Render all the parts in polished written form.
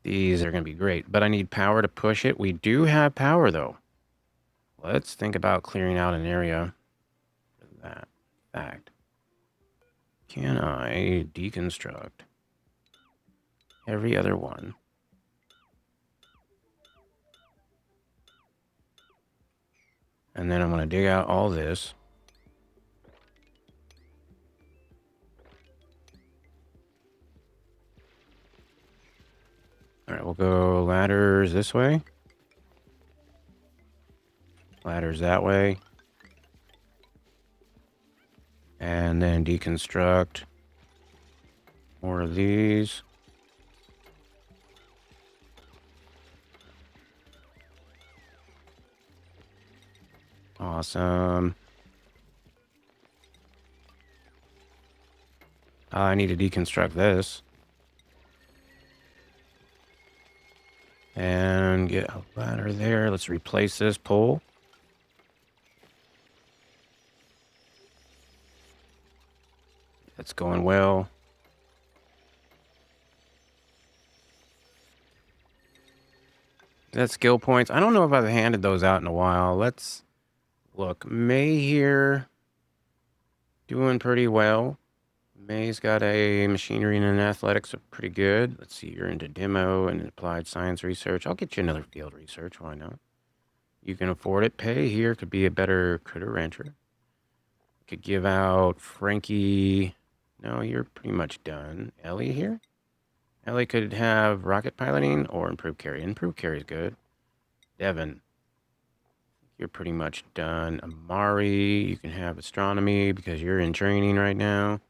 These are going to be great, but I need power to push it. We do have power, though. Let's think about clearing out an area for that fact. Can I deconstruct every other one? And then I'm going to dig out all this. All right, we'll go ladders this way. Ladders that way. And then deconstruct more of these. Awesome. I need to deconstruct this. And get a ladder there. Let's replace this pole. That's going well. That's skill points. I don't know if I've handed those out in a while. Let's look. May here doing pretty well. May's got a machinery and an athletics are pretty good. Let's see, you're into demo and applied science research. I'll get you another field research. Why not? You can afford it. Pay here could be a better critter rancher. Could give out Frankie. No, you're pretty much done. Ellie here? Ellie could have rocket piloting or improved carry. Improved carry is good. Devin, you're pretty much done. Amari, you can have astronomy because you're in training right now.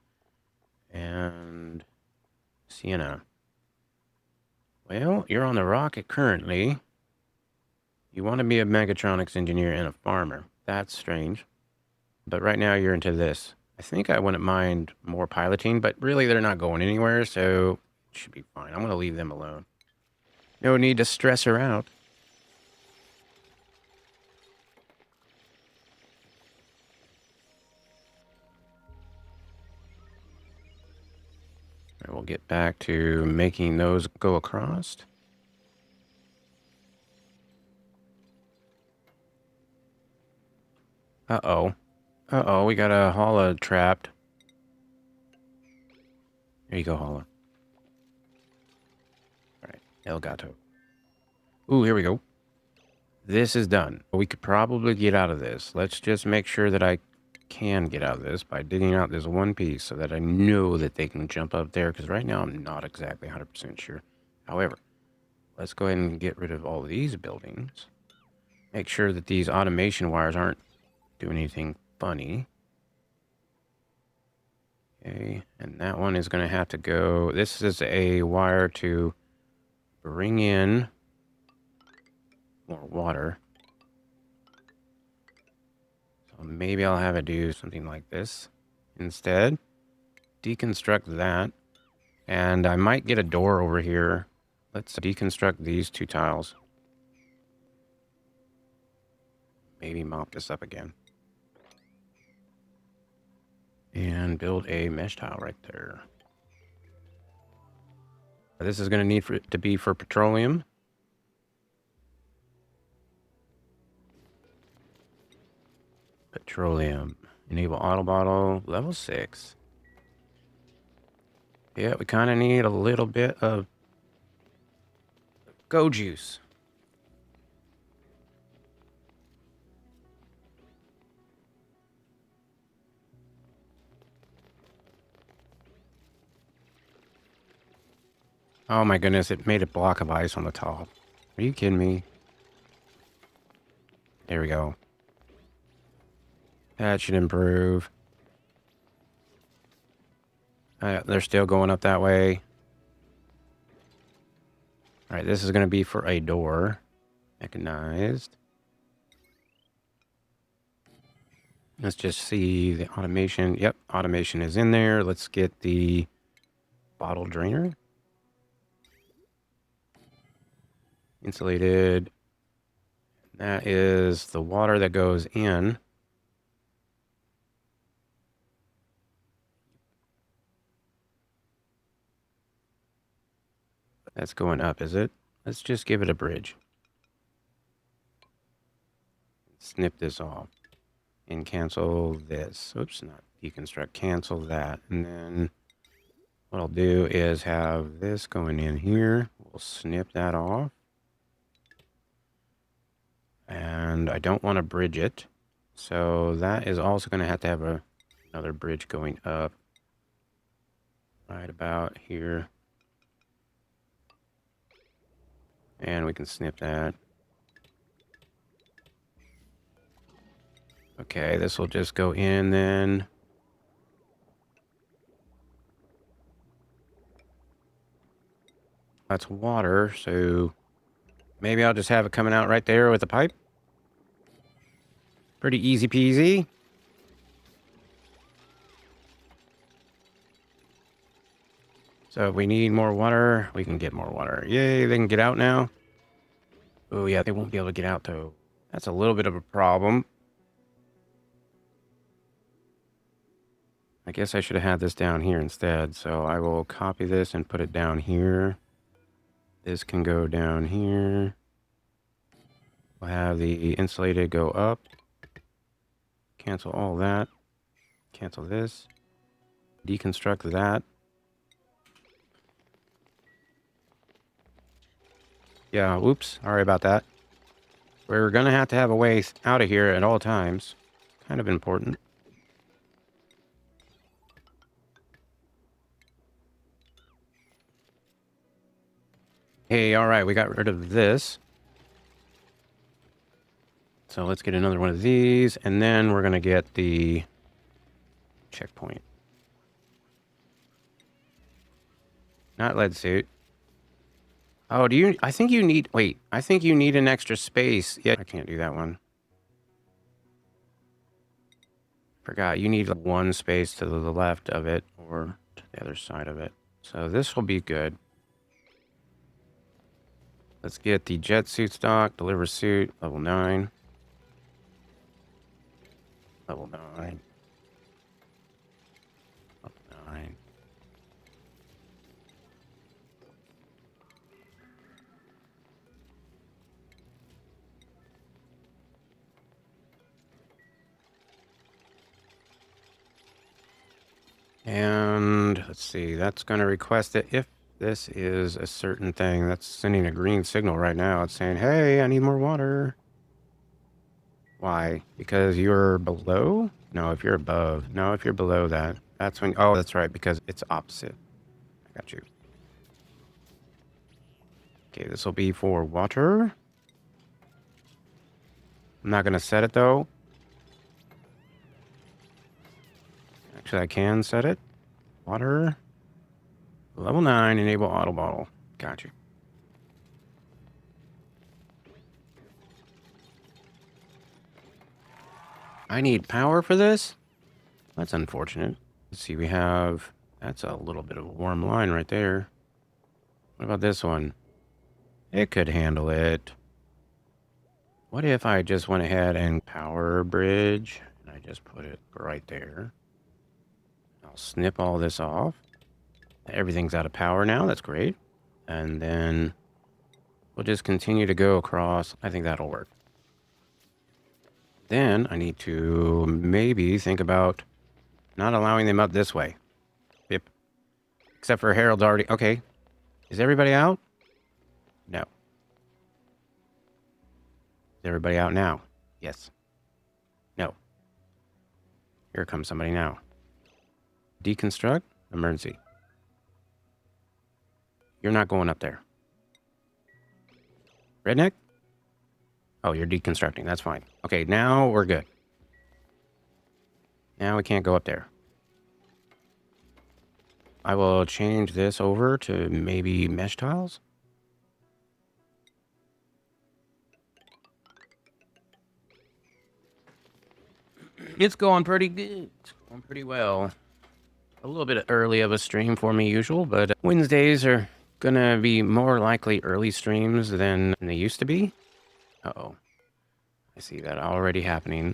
And Sienna. Well, you're on the rocket currently. You want to be a mechatronics engineer and a farmer. That's strange. But right now you're into this. I think I wouldn't mind more piloting, but really they're not going anywhere, so it should be fine. I'm going to leave them alone. No need to stress her out. All right, we'll get back to making those go across. Uh-oh. Uh-oh, we got a Holla trapped. There you go, Holla. All right, Elgato. Ooh, here we go. This is done. We could probably get out of this. Let's just make sure that I can get out of this by digging out this one piece so that I know that they can jump up there, because right now I'm not exactly 100% sure. However, let's go ahead and get rid of all of these buildings. Make sure that these automation wires aren't doing anything funny. Okay, and that one is going to have to go. This is a wire to bring in more water. So maybe I'll have it do something like this instead. Deconstruct that. And I might get a door over here. Let's deconstruct these two tiles. Maybe mop this up again. And build a mesh tile right there. This is going to need for it to be for petroleum. Petroleum. Enable auto bottle. Level 6. Yeah, we kind of need a little bit of go juice. Oh my goodness, it made a block of ice on the top. Are you kidding me? There we go. That should improve. They're still going up that way. All right, this is going to be for a door. Mechanized. Let's just see the automation. Yep, automation is in there. Let's get the bottle drainer. Insulated. That is the water that goes in. That's going up, is it? Let's just give it a bridge. Snip this off. And cancel this. Oops, not deconstruct. Cancel that. And then what I'll do is have this going in here. We'll snip that off. And I don't want to bridge it. So that is also going to have another bridge going up. Right about here. And we can snip that. Okay, this will just go in then. That's water, so maybe I'll just have it coming out right there with a pipe. Pretty easy peasy. So if we need more water, we can get more water. Yay, they can get out now. Oh yeah, they won't be able to get out though. That's a little bit of a problem. I guess I should have had this down here instead. So I will copy this and put it down here. This can go down here. We'll have the insulated go up. Cancel all that. Cancel this. Deconstruct that. Yeah, oops. Sorry about that. We're going to have a way out of here at all times. Kind of important. Hey, all right. We got rid of this. So let's get another one of these. And then we're going to get the checkpoint. Not lead suit. Oh, I think you need, wait, I think you need an extra space. Yeah, I can't do that one. Forgot, you need one space to the left of it or to the other side of it. So this will be good. Let's get the jet suit stock, deliver suit, level 9. Level 9. Level 9. And let's see, that's going to request it if this is a certain thing. That's sending a green signal right now. It's saying, hey, I need more water. Why? Because you're below? No, if you're above. No, if you're below that. That's when, oh, that's right, because it's opposite. I got you. Okay, this will be for water. I'm not going to set it, though. Actually, I can set it. Water. Level 9, enable auto bottle. Got you. I need power for this? That's unfortunate. Let's see, we have... That's a little bit of a warm line right there. What about this one? It could handle it. What if I just went ahead and power bridge? And I just put it right there. I'll snip all this off. Everything's out of power now. That's great. And then we'll just continue to go across. I think that'll work. Then I need to maybe think about not allowing them up this way. Yep. Except for Harold's already... Okay. Is everybody out? No. Is everybody out now? Yes. No. Here comes somebody now. Deconstruct. Emergency. You're not going up there. Redneck? Oh, you're deconstructing. That's fine. Okay, now we're good. Now we can't go up there. I will change this over to maybe mesh tiles. It's going pretty good. It's going pretty well. A little bit early of a stream for me usual, but Wednesdays are gonna be more likely early streams than they used to be. Uh-oh. I see that already happening.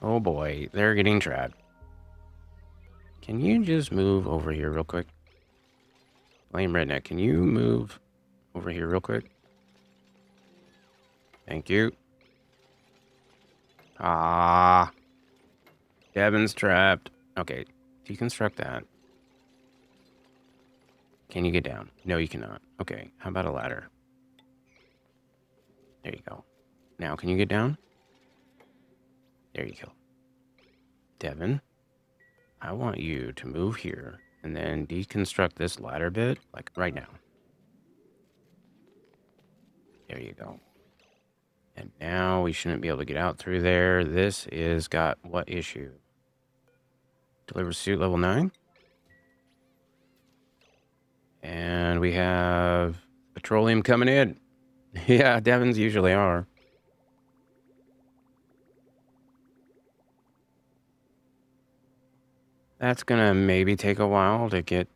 Oh boy, they're getting trapped. Can you just move over here real quick? Lame Redneck, can you move over here real quick? Thank you. Ah. Devin's trapped. Okay, deconstruct that. Can you get down? No, you cannot. Okay, how about a ladder? There you go. Now, can you get down? There you go. Devin, I want you to move here and then deconstruct this ladder bit, like right now. There you go. And now we shouldn't be able to get out through there. This is got what issue? Deliver suit level 9. And we have petroleum coming in. Yeah, Devins usually are. That's gonna maybe take a while to get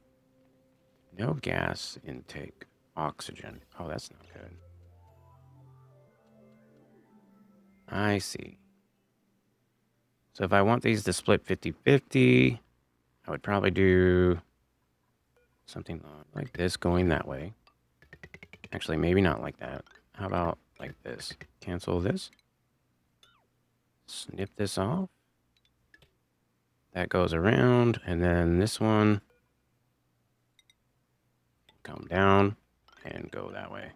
no gas intake. Oxygen. Oh, that's not good. I see. So if I want these to split 50-50, I would probably do something like this going that way. Actually, maybe not like that. How about like this? Cancel this. Snip this off. That goes around, and then this one come down and go that way.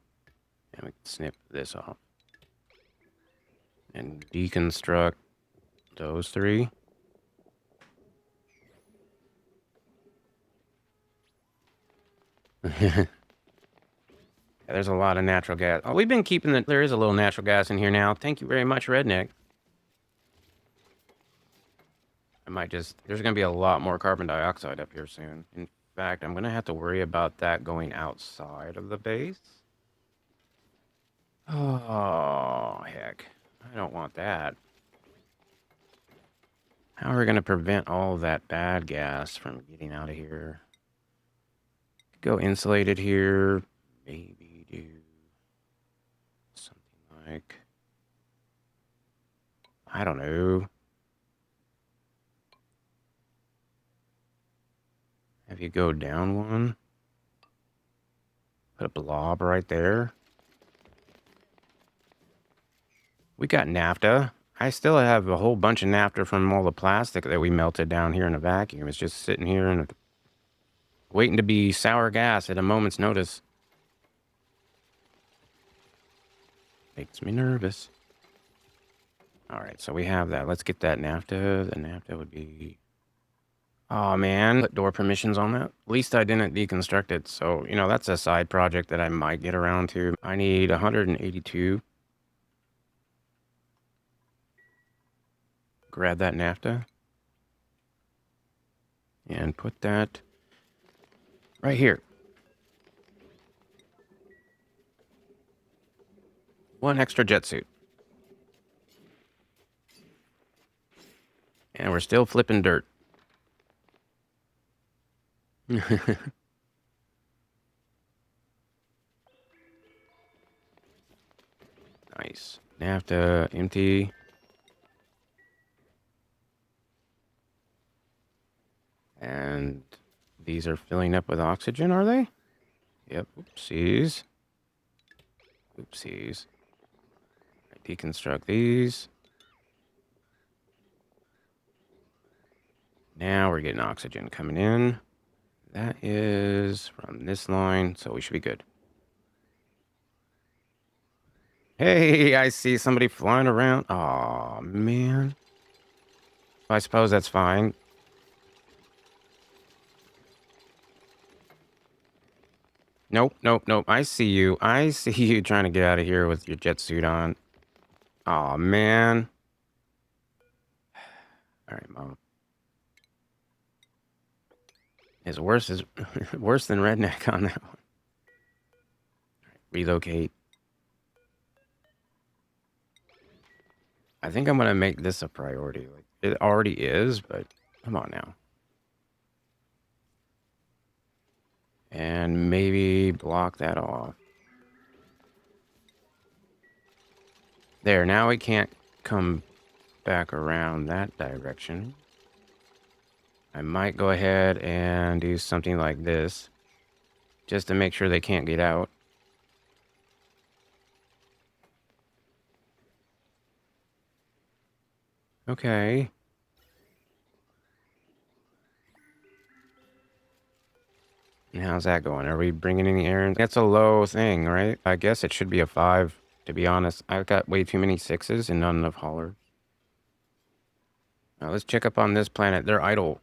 And we can snip this off. And deconstruct those three. Yeah, there's a lot of natural gas. Oh, we've been keeping the... There is a little natural gas in here now. Thank you very much, Redneck. I might just... There's going to be a lot more carbon dioxide up here soon. In fact, I'm going to have to worry about that going outside of the base. Oh, heck. I don't want that. How are we going to prevent all of that bad gas from getting out of here? Go insulated here. Maybe do something like... I don't know. Have you go down one. Put a blob right there. We got naphtha. I still have a whole bunch of naphtha from all the plastic that we melted down here in a vacuum. It's just sitting here and waiting to be sour gas at a moment's notice. Makes me nervous. All right, so we have that. Let's get that naphtha. The naphtha would be... Oh, man. Put door permissions on that. At least I didn't deconstruct it. So, you know, that's a side project that I might get around to. I need 182. Grab that naphtha. And put that right here. One extra jet suit. And we're still flipping dirt. Nice. Naphtha, empty. And these are filling up with oxygen, are they? Yep. Oopsies. Oopsies. Deconstruct these. Now we're getting oxygen coming in. That is from this line, so we should be good. Hey, I see somebody flying around. Aw, man. I suppose that's fine. Nope, nope, nope. I see you. I see you trying to get out of here with your jet suit on. Aw, man. All right, Mom. Is worse worse than Redneck on that one. Right, relocate. I think I'm gonna make this a priority. Like it already is, but come on now. And maybe block that off. There, now we can't come back around that direction. I might go ahead and do something like this. just to make sure they can't get out. Okay. And how's that going? Are we bringing any errands? That's a low thing, right? I guess it should be a 5, to be honest. I've got way too many 6s and not enough haulers. Now let's check up on this planet. They're idle.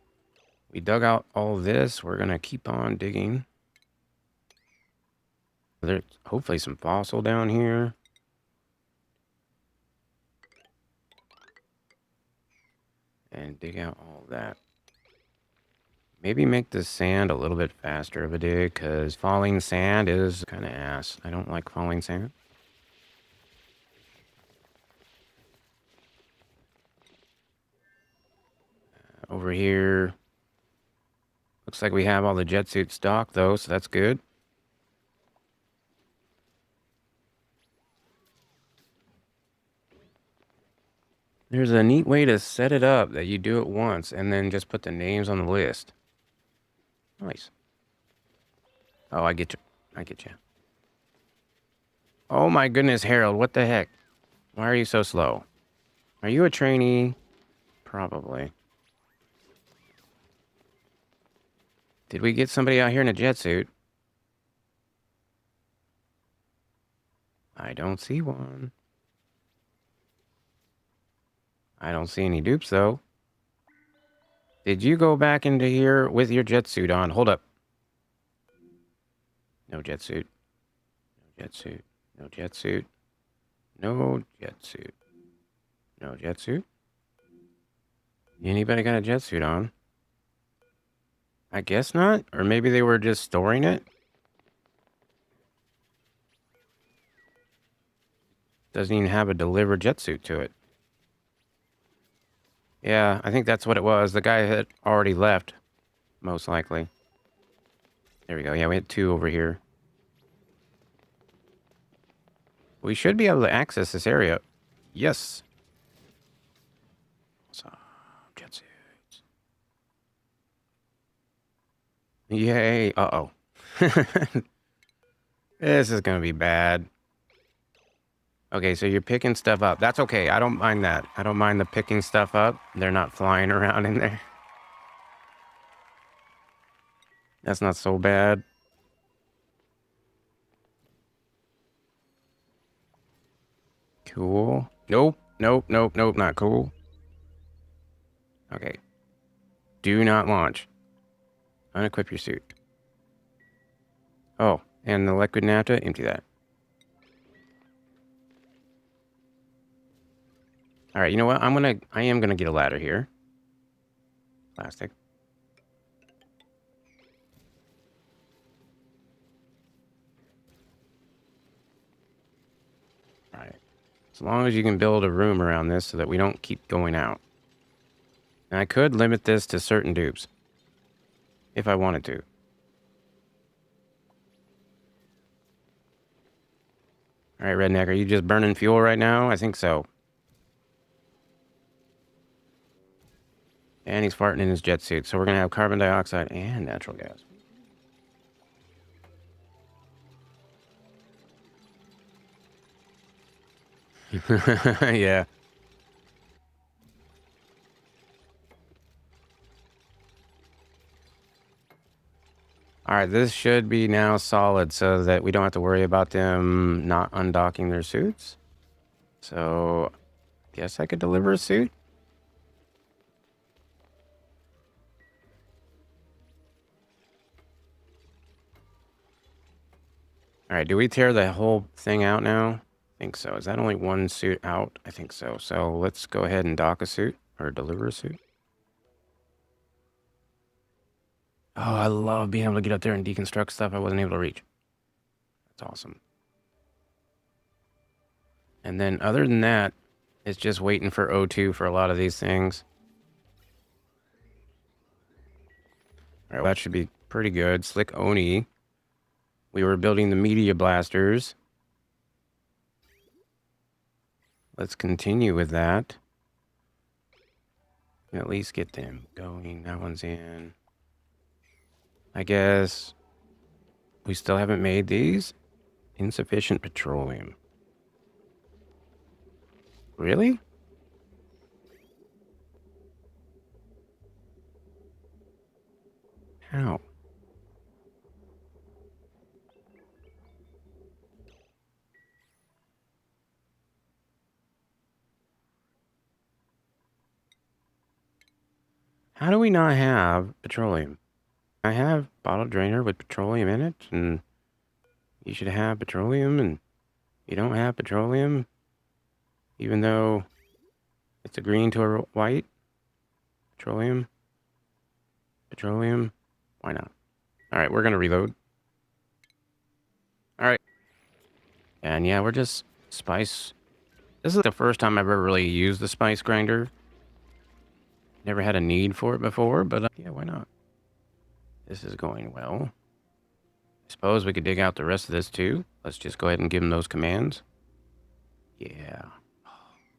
We dug out all this. We're going to keep on digging. There's hopefully some fossil down here. And dig out all that. Maybe make the sand a little bit faster of a dig, because falling sand is kind of ass. I don't like falling sand. Over here. Looks like we have all the jet suit stock, though, so that's good. There's a neat way to set it up that you do it once and then just put the names on the list. Nice. Oh, I get you. I get you. Oh my goodness, Harold, what the heck? Why are you so slow? Are you a trainee? Probably. Did we get somebody out here in a jet suit? I don't see one. I don't see any dupes, though. Did you go back into here with your jet suit on? Hold up. No jet suit. No jet suit. No jet suit. No jet suit. No jet suit. Anybody got a jet suit on? I guess not. Or maybe they were just storing it. Doesn't even have a delivered jet suit to it. Yeah, I think that's what it was. The guy had already left, most likely. There we go. Yeah, we had 2 over here. We should be able to access this area. Yes. Awesome. Jet suits. Yay. Uh-oh. This is going to be bad. Okay, so you're picking stuff up. That's okay. I don't mind that. I don't mind the picking stuff up. They're not flying around in there. That's not so bad. Cool. Nope. Nope. Nope. Nope. Not cool. Okay. Do not launch. Unequip your suit. Oh, and the liquid naphtha, empty that. All right, you know what? I am gonna get a ladder here. Plastic. All right. As long as you can build a room around this so that we don't keep going out. And I could limit this to certain dupes. If I wanted to. All right, Redneck, are you just burning fuel right now? I think so. And he's farting in his jet suit. So we're going to have carbon dioxide and natural gas. Yeah. All right, this should be now solid so that we don't have to worry about them not undocking their suits. So, guess I could deliver a suit. All right, do we tear the whole thing out now? I think so. Is that only one suit out? I think so. So let's go ahead and dock a suit or deliver a suit. Oh, I love being able to get up there and deconstruct stuff I wasn't able to reach. That's awesome. And then other than that, it's just waiting for O2 for a lot of these things. All right, well, that should be pretty good. Slick Oni. We were building the media blasters. Let's continue with that. At least get them going. That one's in. I guess we still haven't made these. Insufficient petroleum. Really? How? How do we not have petroleum? I have bottle drainer with petroleum in it, and you should have petroleum, and you don't have petroleum, even though it's a green to a white. Petroleum. Petroleum. Why not? All right, we're going to reload. All right. And yeah, we're just spice. This is the first time I've ever really used the spice grinder. Never had a need for it before, but yeah, why not? This is going well. I suppose we could dig out the rest of this too. Let's just go ahead and give them those commands. Yeah.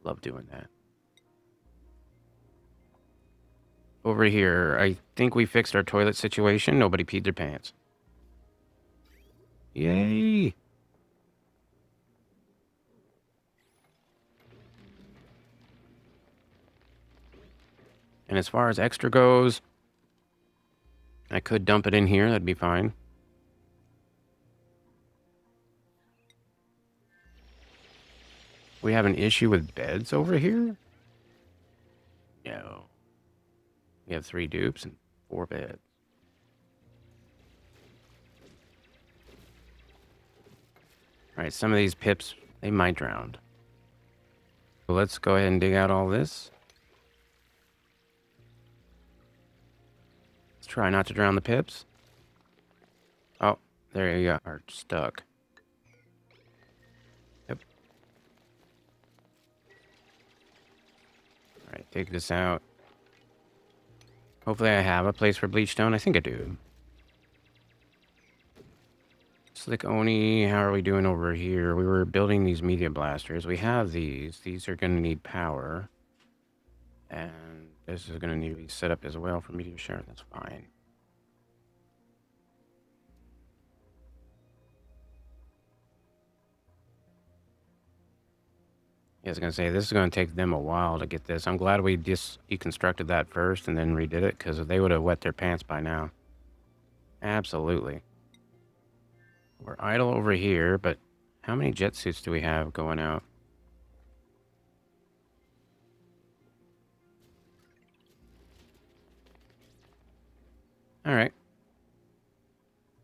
Love doing that. Over here, I think we fixed our toilet situation. Nobody peed their pants. Yay! And as far as extra goes, I could dump it in here. That'd be fine. We have an issue with beds over here? No. We have 3 dupes and 4 beds. Alright, some of these pips, they might drown. So let's go ahead and dig out all this. Let's try not to drown the pips. Oh, there you go. Are stuck. Yep. Alright, take this out. Hopefully I have a place for bleach stone. I think I do. Slick Oni, how are we doing over here? We were building these media blasters. We have these. These are going to need power. And this is going to need to be set up as well for media share. That's fine. Yeah, I was going to say, this is going to take them a while to get this. I'm glad we just deconstructed that first and then redid it, because they would have wet their pants by now. Absolutely. We're idle over here, but how many jet suits do we have going out? Alright.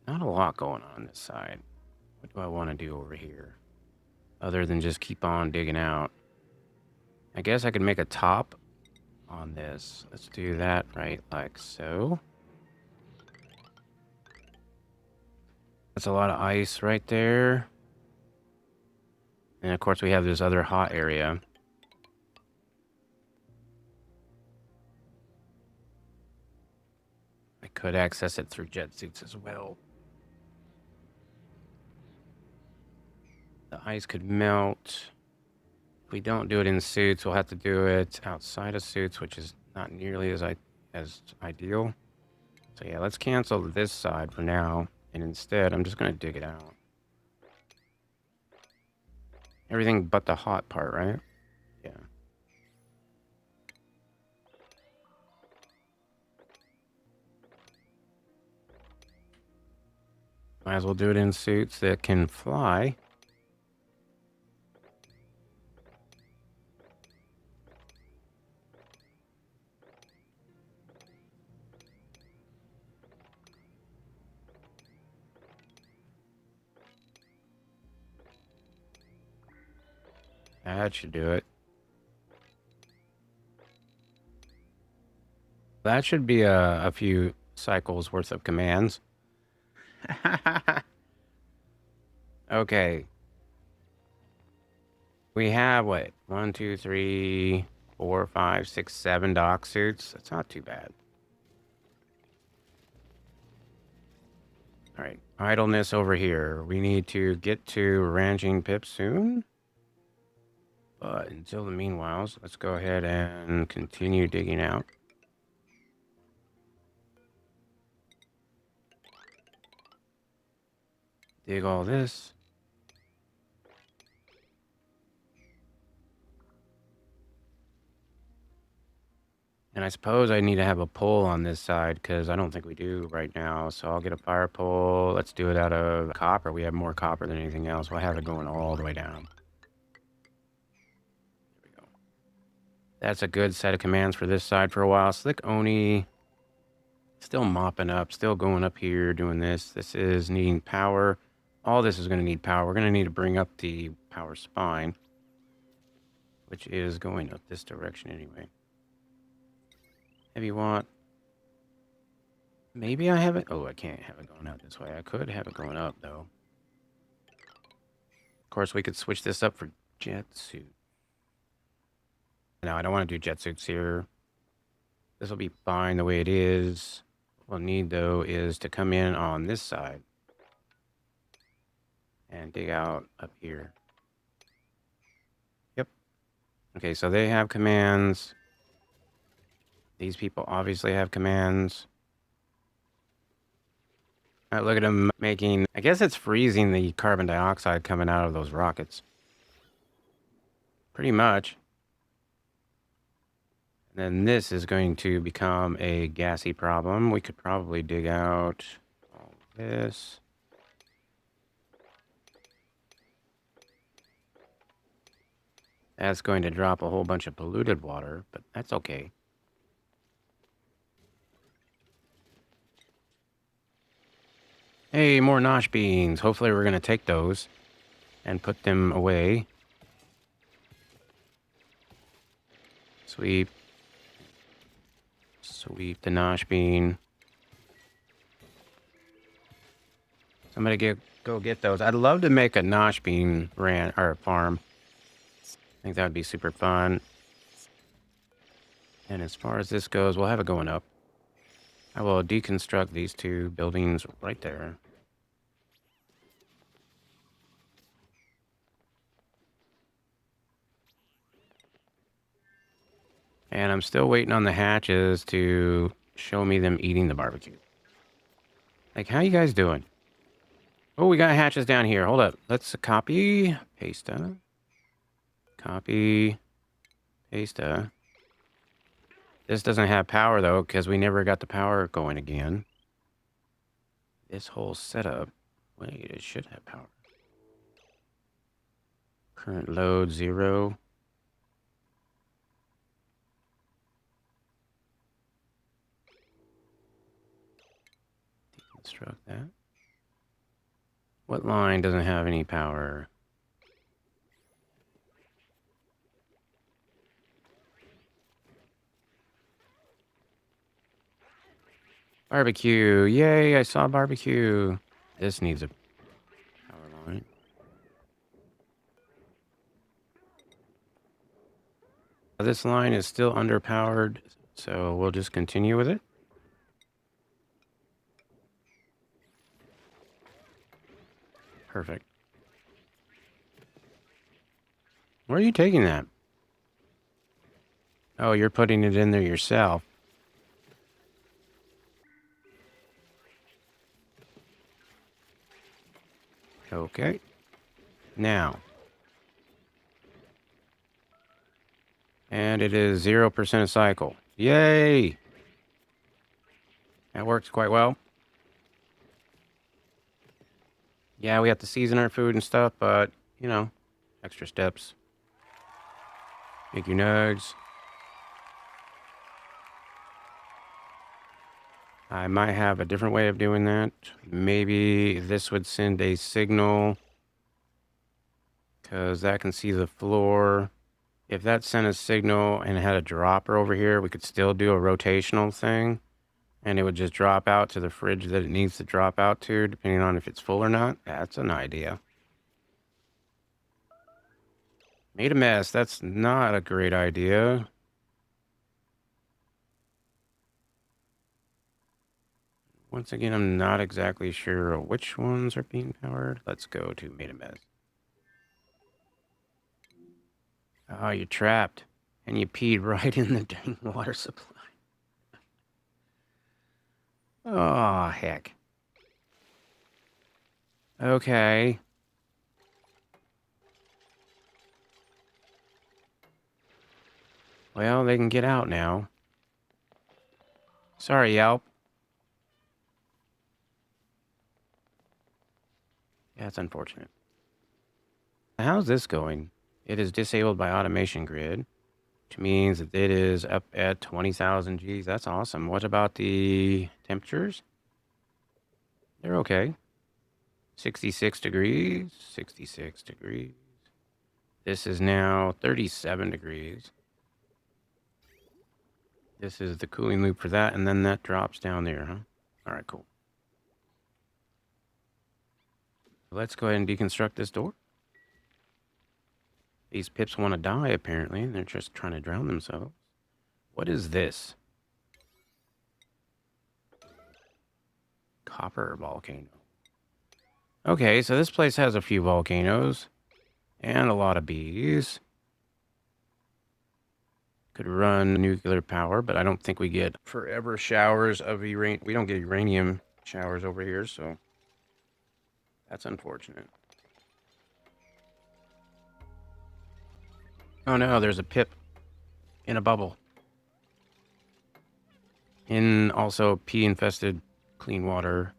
Not a lot going on this side. What do I want to do over here? Other than just keep on digging out. I guess I could make a top on this. Let's do that right like so. That's a lot of ice right there. And of course we have this other hot area. I could access it through jet suits as well. The ice could melt. If we don't do it in suits, we'll have to do it outside of suits, which is not nearly as ideal. So yeah, let's cancel this side for now. And instead, I'm just going to dig it out. Everything but the hot part, right? Yeah. Might as well do it in suits that can fly. That should do it. That should be a few cycles worth of commands. Okay. We have what? 1, 2, 3, 4, 5, 6, 7 dock suits. That's not too bad. All right. Idleness over here. We need to get to ranching Pip soon. But until the meanwhile, let's go ahead and continue digging out. Dig all this. And I suppose I need to have a pole on this side because I don't think we do right now. So I'll get a fire pole. Let's do it out of copper. We have more copper than anything else. We'll have it going all the way down. There we go. That's a good set of commands for this side for a while. Slick Oni, still mopping up, still going up here, doing this. This is needing power. All this is going to need power. We're going to need to bring up the power spine, which is going up this direction anyway. Heavy watt. Maybe I have it. Oh, I can't have it going out this way. I could have it going up, though. Of course, we could switch this up for jet suit. No, I don't want to do jet suits here. This will be fine the way it is. What we'll need, though, is to come in on this side and dig out up here. Yep. Okay, so they have commands. These people obviously have commands. All right, look at them making... I guess it's freezing the carbon dioxide coming out of those rockets. Pretty much. And then this is going to become a gassy problem. We could probably dig out all this. That's going to drop a whole bunch of polluted water, but that's okay. Hey, more nosh beans. Hopefully we're going to take those and put them away. Sweep. Sweep the nosh bean. Somebody go get those. I'd love to make a nosh bean farm. I think that would be super fun. And as far as this goes, we'll have it going up. I will deconstruct these two buildings right there. And I'm still waiting on the hatches to show me them eating the barbecue. Like, how you guys doing? Oh, we got hatches down here. Hold up. Let's copy, paste. Copy, paste. This doesn't have power, though, because we never got the power going again. This whole setup... Wait, it should have power. Current load 0. Deconstruct that. What line doesn't have any power? Barbecue. Yay, I saw barbecue. This needs a power line. This line is still underpowered, so we'll just continue with it. Perfect. Where are you taking that? Oh, you're putting it in there yourself. Okay. Now. And it is 0% a cycle. Yay! That works quite well. Yeah, we have to season our food and stuff, but, you know, extra steps. Thank you, Nugs. I might have a different way of doing that. Maybe this would send a signal, because that can see the floor. If that sent a signal and it had a dropper over here, we could still do a rotational thing. And it would just drop out to the fridge that it needs to drop out to, depending on if it's full or not. That's an idea. Made a mess. That's not a great idea. Once again, I'm not exactly sure which ones are being powered. Let's go to made a mess. Oh, you're trapped. And you peed right in the dang water supply. Oh, heck. Okay. Well, they can get out now. Sorry, Yelp. Yeah, that's unfortunate. How's this going? It is disabled by automation grid, which means that it is up at 20,000 Gs. That's awesome. What about the temperatures? They're okay. 66 degrees, 66 degrees. This is now 37 degrees. This is the cooling loop for that, and then that drops down there, huh? All right, cool. Let's go ahead and deconstruct this door. These pips want to die, apparently. They're just trying to drown themselves. What is this? Copper volcano. Okay, so this place has a few volcanoes and a lot of bees. Could run nuclear power, but I don't think we get forever showers of uranium. We don't get uranium showers over here, so that's unfortunate. Oh no, there's a pip in a bubble. In also pea-infested clean water.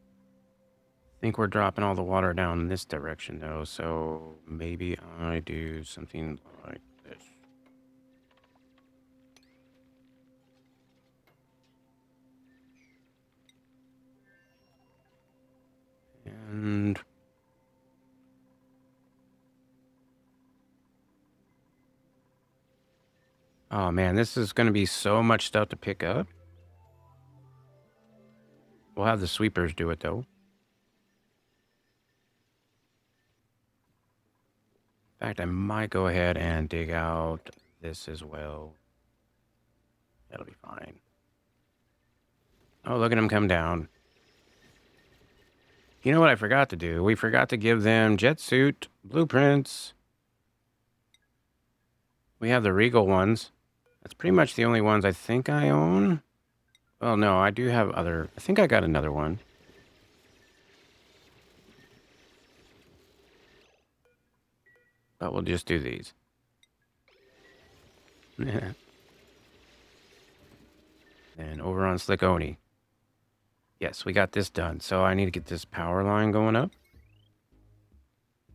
I think we're dropping all the water down in this direction, though, so maybe I do something like this. And... oh, man, this is going to be so much stuff to pick up. We'll have the sweepers do it, though. In fact, I might go ahead and dig out this as well. That'll be fine. Oh, look at them come down. You know what I forgot to do? We forgot to give them jet suit blueprints. We have the Regal ones. That's pretty much the only ones I think I own. Well, no, I do have other... I think I got another one. But we'll just do these. And over on Slick Oni. Yes, we got this done. So I need to get this power line going up.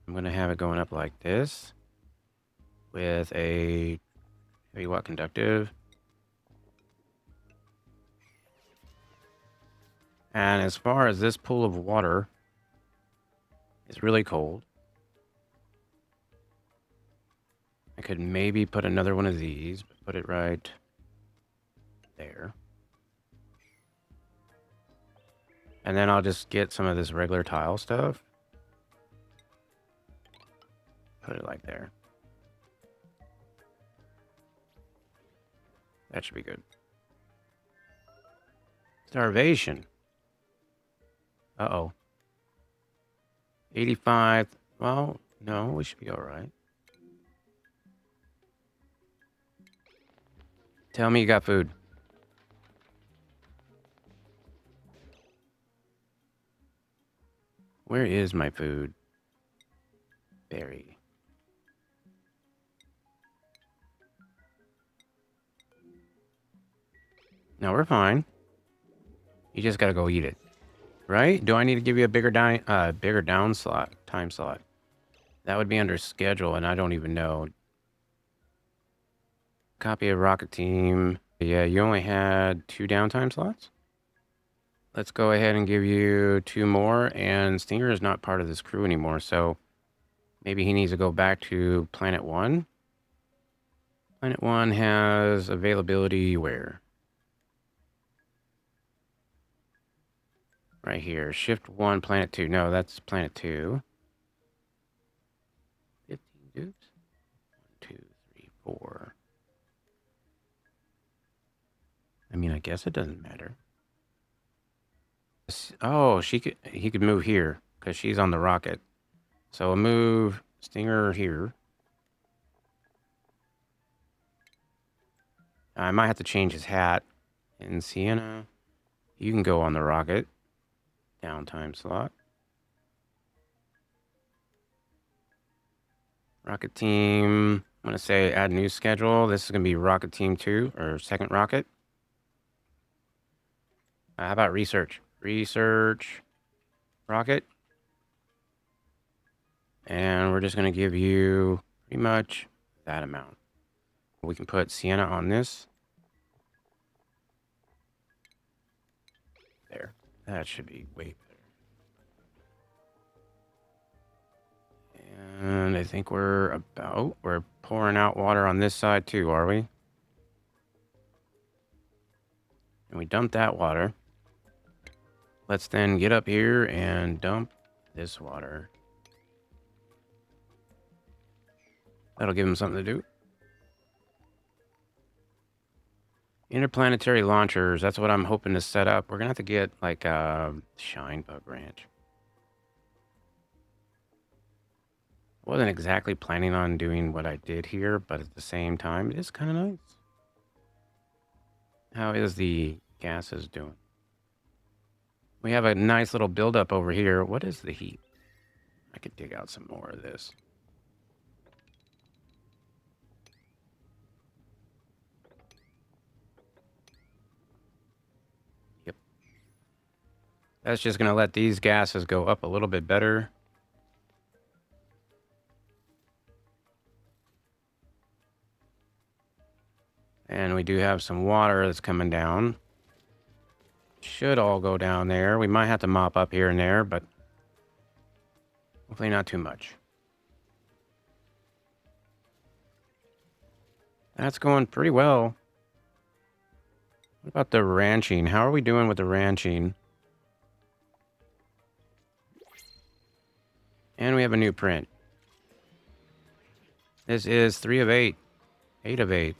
I'm going to have it going up like this. With a heavy watt conductive. And as far as this pool of water, it's really cold. I could maybe put another one of these, but put it right there. And then I'll just get some of this regular tile stuff. Put it like there. That should be good. Starvation. Uh-oh. 85. Well, no, we should be all right. Tell me you got food. Where is my food? Berry. No, we're fine. You just gotta go eat it. Right? Do I need to give you a bigger time slot? That would be under schedule, and I don't even know. Copy of Rocket Team. Yeah, you only had 2 downtime slots? Let's go ahead and give you 2 more, and Stinger is not part of this crew anymore, so maybe he needs to go back to Planet 1. Planet 1 has availability where? Right here. Shift 1, Planet 2. No, that's Planet 2. 15 dupes? 1, 2, 3, 4. I mean, I guess it doesn't matter. Oh, he could move here because she's on the rocket. So we'll move Stinger here. I might have to change his hat. And Sienna, you can go on the rocket. Downtime slot. Rocket Team, I'm going to say add new schedule. This is going to be Rocket Team 2, or second rocket. How about research? Research, rocket. And we're just going to give you pretty much that amount. We can put Sienna on this. There. That should be way better. And I think we're pouring out water on this side too, are we? And we dumped that water. Let's then get up here and dump this water. That'll give them something to do. Interplanetary launchers. That's what I'm hoping to set up. We're going to have to get like a Shine Bug Ranch. Wasn't exactly planning on doing what I did here, but at the same time, it is kind of nice. How is the gases doing? We have a nice little buildup over here. What is the heat? I could dig out some more of this. Yep. That's just going to let these gases go up a little bit better. And we do have some water that's coming down. Should all go down there. We might have to mop up here and there, but hopefully not too much. That's going pretty well. What about the ranching? How are we doing with the ranching? And we have a new print. This is 3 of 8. 8 of 8.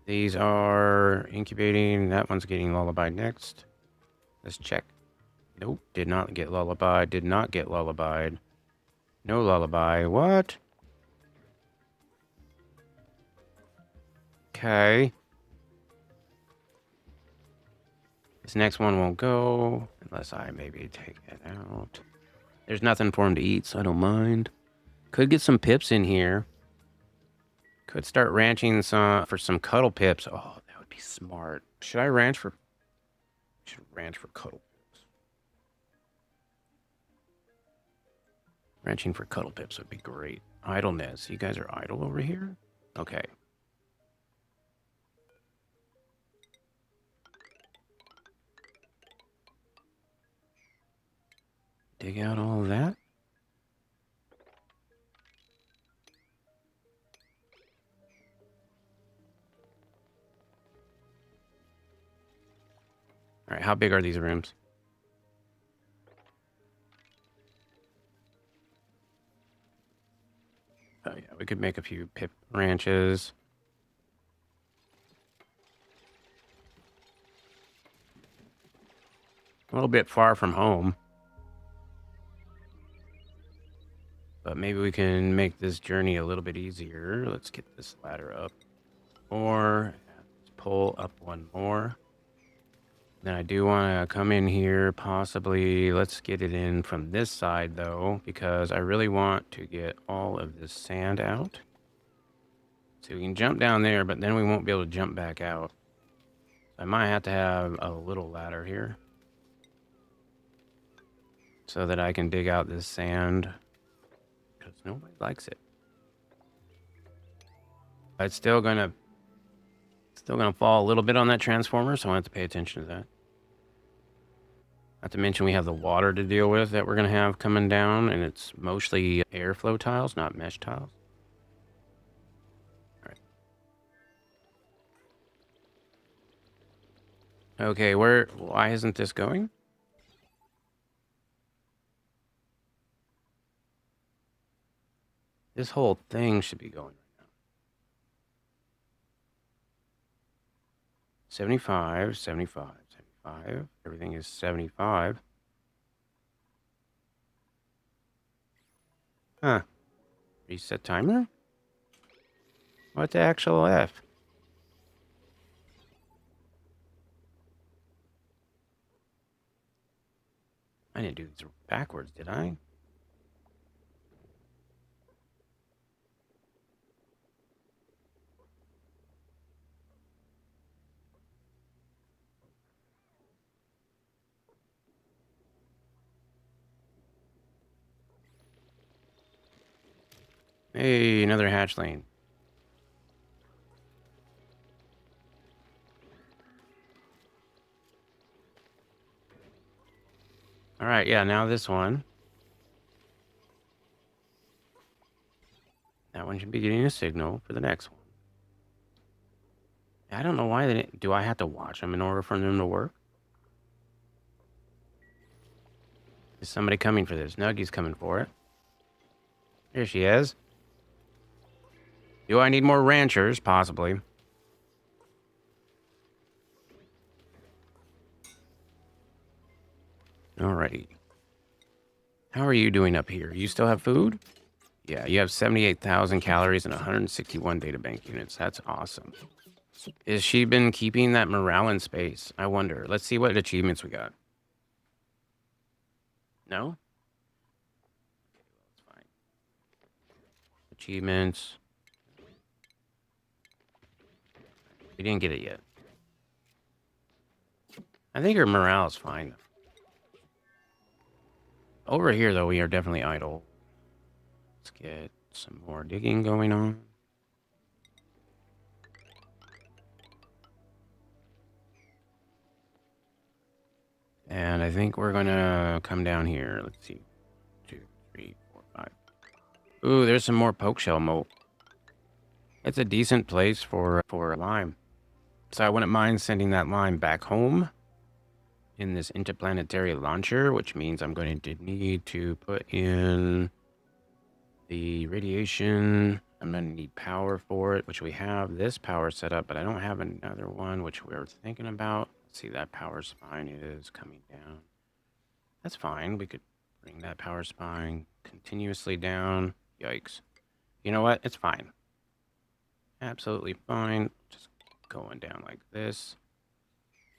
These are incubating. That one's getting lullaby next. Let's check. Nope, did not get lullaby. Did not get lullabied. No lullaby. What? Okay. This next one won't go unless I maybe take it out. There's nothing for him to eat, so I don't mind. Could get some pips in here. Could start ranching for some cuddle pips. Oh, that would be smart. Should I ranch for... Should ranch for cuddle pips. Ranching for cuddle pips would be great. Idleness. You guys are idle over here? Okay. Dig out all of that. All right, how big are these rooms? Oh yeah, we could make a few pip ranches. A little bit far from home. But maybe we can make this journey a little bit easier. Let's get this ladder up. Or let's pull up one more. Then I do want to come in here, possibly. Let's get it in from this side, though, because I really want to get all of this sand out. So we can jump down there, but then we won't be able to jump back out. I might have to have a little ladder here so that I can dig out this sand, because nobody likes it. It's still gonna fall a little bit on that transformer, so I have to pay attention to that. Not to mention we have the water to deal with that we're gonna have coming down, and it's mostly airflow tiles, not mesh tiles. All right. Okay, why isn't this going? This whole thing should be going right now. 75, 75, 75. Everything is 75. Huh. Reset timer? What the actual F? I didn't do this backwards, did I? Hey, another hatchling. All right, yeah, now this one. That one should be getting a signal for the next one. I don't know why they didn't. Do I have to watch them in order for them to work? Is somebody coming for this? Nuggy's coming for it. Here she is. Do I need more ranchers? Possibly. Alrighty. How are you doing up here? You still have food? Yeah, you have 78,000 calories and 161 data bank units. That's awesome. Has she been keeping that morale in space? I wonder. Let's see what achievements we got. No? That's fine. Achievements. We didn't get it yet. I think her morale is fine. Over here, though, we are definitely idle. Let's get some more digging going on. And I think we're going to come down here. Let's see. 2, 3, 4, 5. Ooh, there's some more poke shell moat. It's a decent place for lime. So I wouldn't mind sending that lime back home in this interplanetary launcher, which means I'm going to need to put in the radiation. I'm going to need power for it, which we have this power set up, but I don't have another one, which we're thinking about. Let's see, that power spine is coming down. That's fine. We could bring that power spine continuously down. Yikes. You know what? It's fine. Absolutely fine. Just going down like this.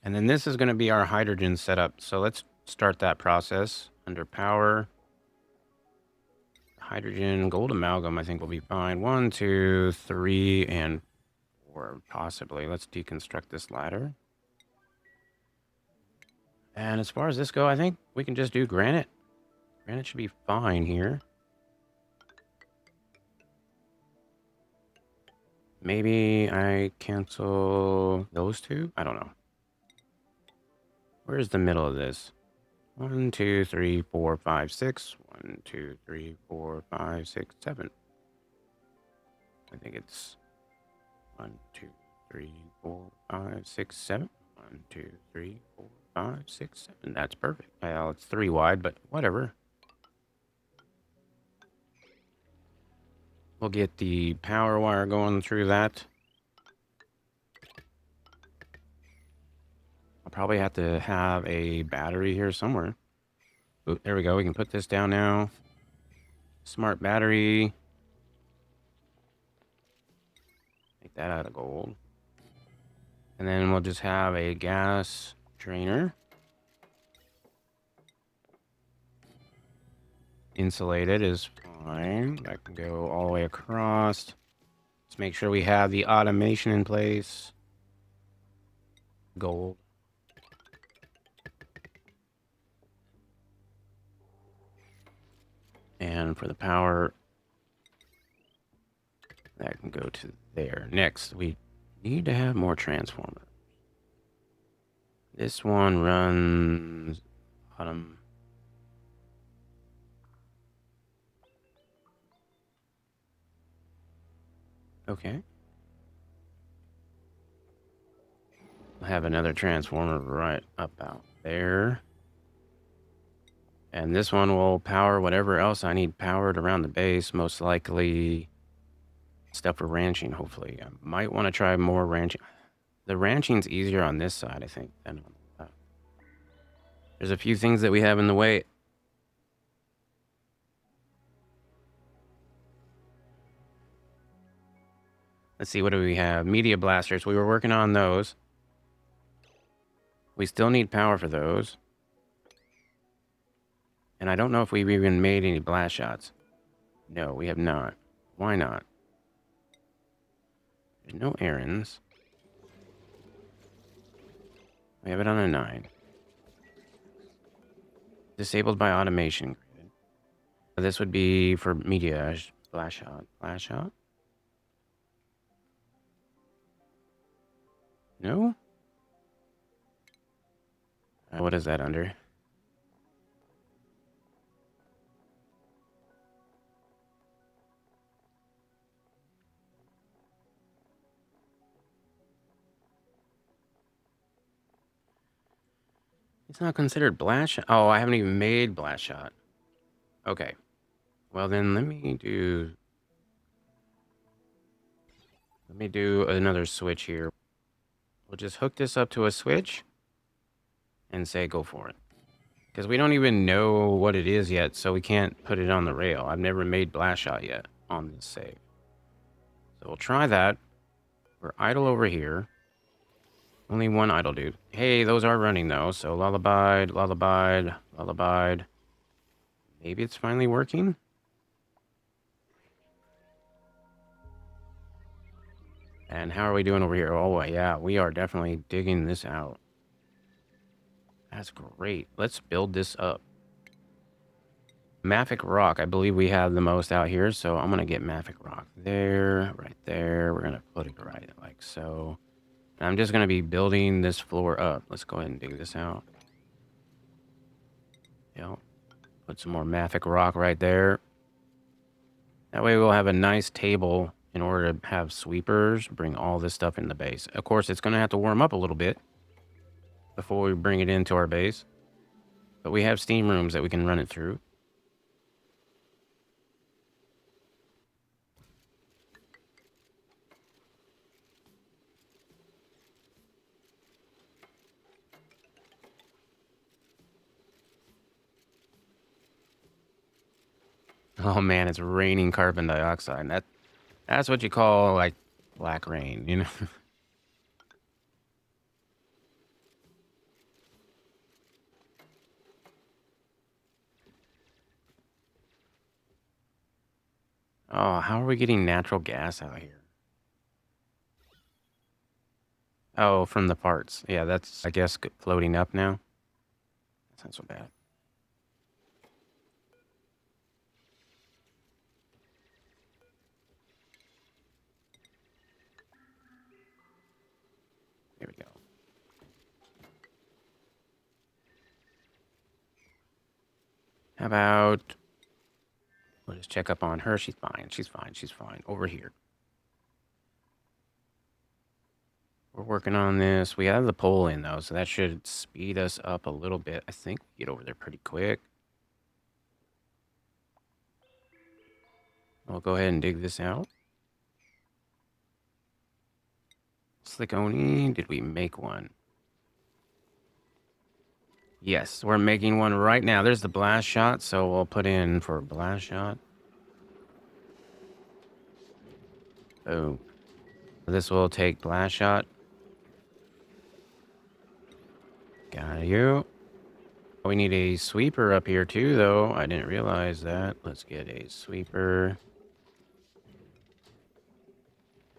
And then this is going to be our hydrogen setup. So let's start that process under power. Hydrogen, gold amalgam, I think will be fine. 1, 2, 3, and 4, possibly. Let's deconstruct this ladder. And as far as this go, I think we can just do granite. Granite should be fine here. Maybe I cancel those two? I don't know. Where's the middle of this? 1, 2, 3, 4, 5, 6. 1, 2, 3, 4, 5, 6, 7. I think it's 1, 2, 3, 4, 5, 6, 7. 1, 2, 3, 4, 5, 6, 7. That's perfect. Well, it's 3 wide, but whatever. We'll get the power wire going through that. I'll probably have to have a battery here somewhere. Ooh, there we go. We can put this down now. Smart battery. Make that out of gold. And then we'll just have a gas drainer. Insulated is fine. That can go all the way across. Let's make sure we have the automation in place. Gold. And for the power, that can go to there. Next, we need to have more transformers. This one runs bottom. Okay. We'll have another transformer right up out there. And this one will power whatever else I need powered around the base. Most likely stuff for ranching, hopefully. I might want to try more ranching. The ranching's easier on this side, I think, than on that. There's a few things that we have in the way. Let's see, what do we have? Media blasters. We were working on those. We still need power for those. And I don't know if we've even made any blast shots. No, we have not. Why not? There's no errands. We have it on a 9. Disabled by automation. This would be for media Flash shot. Flash shot. No? What is that under? It's not considered blast shot. Oh, I haven't even made blast shot. Okay. Well, then let me do another switch here. We'll just hook this up to a switch and say go for it. Because we don't even know what it is yet, so we can't put it on the rail. I've never made blast shot yet on this save. So we'll try that. We're idle over here. Only one idle dude. Hey, those are running though, so lullaby, lullaby, lullaby. Maybe it's finally working? And how are we doing over here? Oh, yeah, we are definitely digging this out. That's great. Let's build this up. Mafic rock, I believe we have the most out here, so I'm going to get Mafic rock there, right there. We're going to put it right like so. And I'm just going to be building this floor up. Let's go ahead and dig this out. Yep. Put some more Mafic rock right there. That way we'll have a nice table in order to have sweepers bring all this stuff in the base. Of course, it's going to have to warm up a little bit before we bring it into our base. But we have steam rooms that we can run it through. Oh man, it's raining carbon dioxide. That's what you call like black rain, you know? Oh, how are we getting natural gas out here? Oh, from the parts. Yeah, that's, I guess, floating up now. That's not so bad. There we go. How about... We'll just check up on her. She's fine. She's fine. She's fine. Over here. We're working on this. We have the pole in, though, so that should speed us up a little bit. I think we get over there pretty quick. We'll go ahead and dig this out. Slickoni, did we make one? Yes, we're making one right now. There's the blast shot, so we'll put in for a blast shot. Boom. This will take blast shot. Got you. We need a sweeper up here too, though. I didn't realize that. Let's get a sweeper.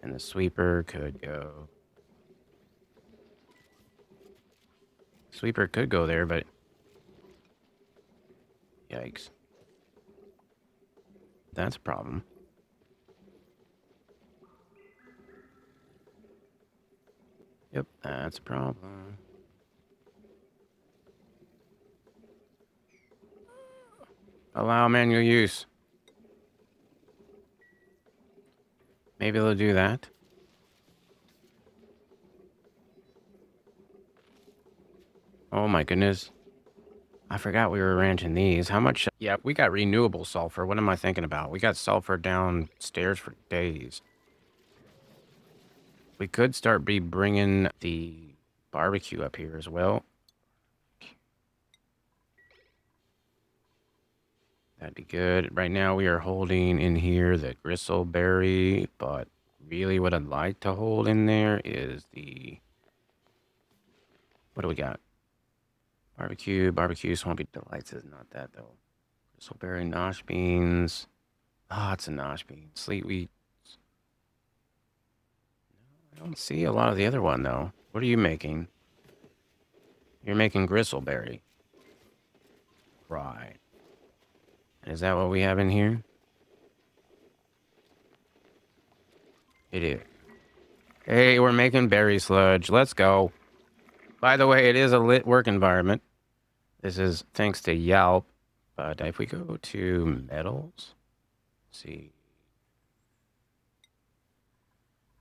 And the sweeper could go... Sweeper could go there, but... Yikes. That's a problem. Yep, that's a problem. Allow manual use. Maybe they'll do that. Oh my goodness. I forgot we were ranching these. How much? Yeah, we got renewable sulfur. What am I thinking about? We got sulfur downstairs for days. We could start bringing the barbecue up here as well. That'd be good. Right now we are holding in here the gristleberry, but really what I'd like to hold in there is the... What do we got? Barbecue, Swampy Delights is not that though. Gristleberry, nosh beans. Ah, it's a nosh bean. Sleet wheat. I don't see a lot of the other one though. What are you making? You're making gristleberry. Right. Is that what we have in here? It is. Hey, we're making berry sludge. Let's go. By the way, it is a lit work environment. This is thanks to Yelp. But if we go to metals, see,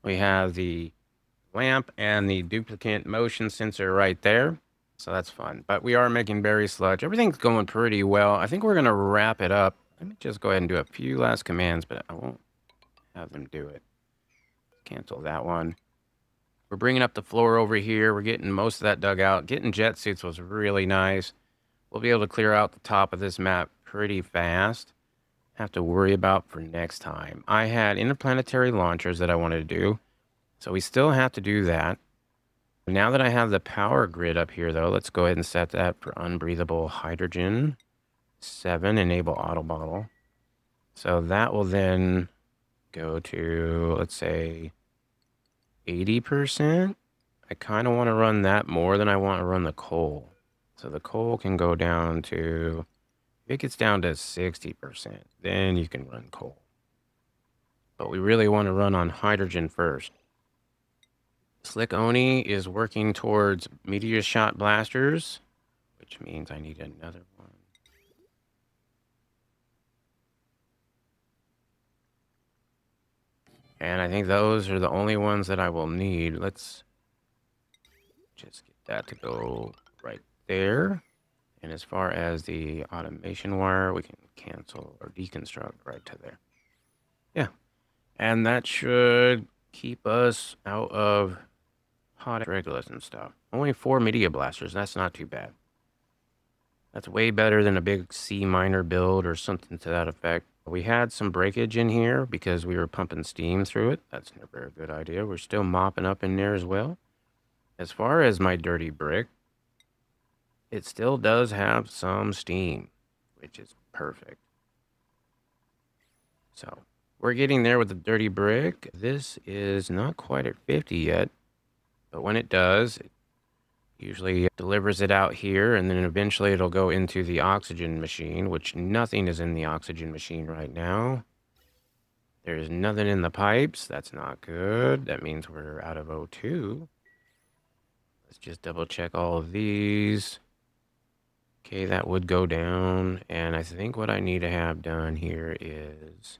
we have the lamp and the duplicate motion sensor right there. So that's fun. But we are making berry sludge. Everything's going pretty well. I think we're going to wrap it up. Let me just go ahead and do a few last commands, but I won't have them do it. Cancel that one. We're bringing up the floor over here. We're getting most of that dug out. Getting jet suits was really nice. We'll be able to clear out the top of this map pretty fast. Have to worry about for next time. I had interplanetary launchers that I wanted to do, so we still have to do that. Now that I have the power grid up here, though, let's go ahead and set that for unbreathable hydrogen. 7, enable auto bottle. So that will then go to, let's say, 80%. I kind of want to run that more than I want to run the coal. So the coal can go down to, if it gets down to 60%, then you can run coal. But we really want to run on hydrogen first. Slick Oni is working towards meteor shot blasters, which means I need another one. And I think those are the only ones that I will need. Let's just get that to go right there. And as far as the automation wire, we can cancel or deconstruct right to there. Yeah. And that should keep us out of hot regulars and stuff. Only 4 media blasters. That's not too bad. That's way better than a big C minor build or something to that effect. We had some breakage in here because we were pumping steam through it. That's never a good idea. We're still mopping up in there as well. As far as my dirty brick, it still does have some steam, which is perfect. So we're getting there with the dirty brick. This is not quite at 50 yet, but when it does, it usually delivers it out here, and then eventually it'll go into the oxygen machine, which nothing is in the oxygen machine right now. There's nothing in the pipes. That's not good. That means we're out of O2. Let's just double check all of these. Okay, that would go down. And I think what I need to have done here is,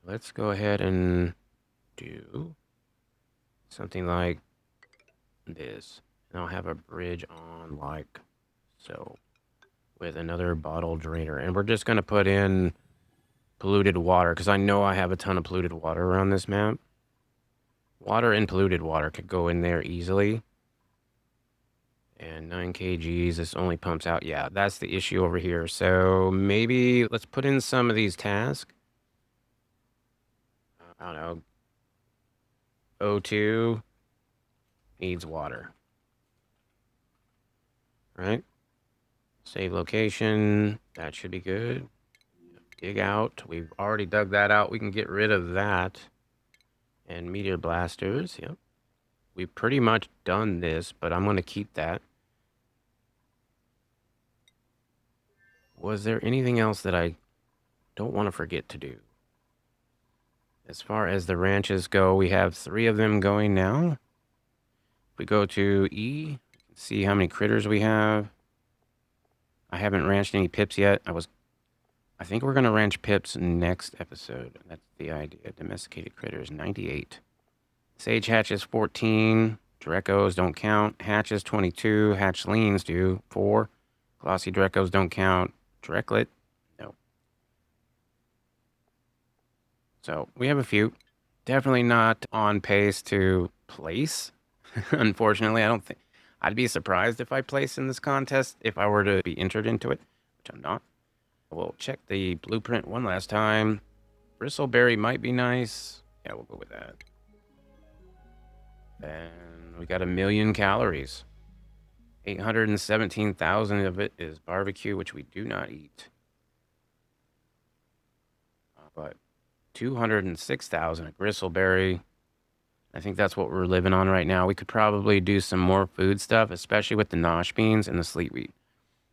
let's go ahead and do something like this. And I'll have a bridge on like so with another bottle drainer. And we're just going to put in polluted water because I know I have a ton of polluted water around this map. Water and polluted water could go in there easily. And 9 kgs, this only pumps out. Yeah, that's the issue over here. So maybe let's put in some of these tasks. I don't know. O2 needs water. Right? Save location. That should be good. Dig out. We've already dug that out. We can get rid of that. And meteor blasters. Yep. We've pretty much done this, but I'm going to keep that. Was there anything else that I don't want to forget to do? As far as the ranches go, we have 3 of them going now. If we go to E, see how many critters we have. I haven't ranched any pips yet. I think we're going to ranch pips next episode. That's the idea. Domesticated critters, 98. Sage hatches, 14. Drecos don't count. Hatches, 22. Hatchlings do, 4. Glossy Drecos don't count. Dreklet, no. So we have a few. Definitely not on pace to place. Unfortunately, I don't think I'd be surprised if I place in this contest if I were to be entered into it, which I'm not. We'll check the blueprint one last time. Bristleberry might be nice. Yeah, we'll go with that. And we got 1,000,000 calories. 817,000 of it is barbecue, which we do not eat. But 206,000 at Bristleberry. I think that's what we're living on right now. We could probably do some more food stuff, especially with the nosh beans and the sleet wheat.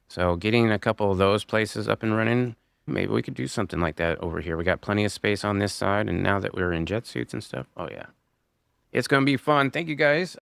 So getting a couple of those places up and running Maybe we could do something like that over here. We got plenty of space on this side, and now that we're in jet suits and stuff, oh yeah. It's going to be fun. Thank you, guys.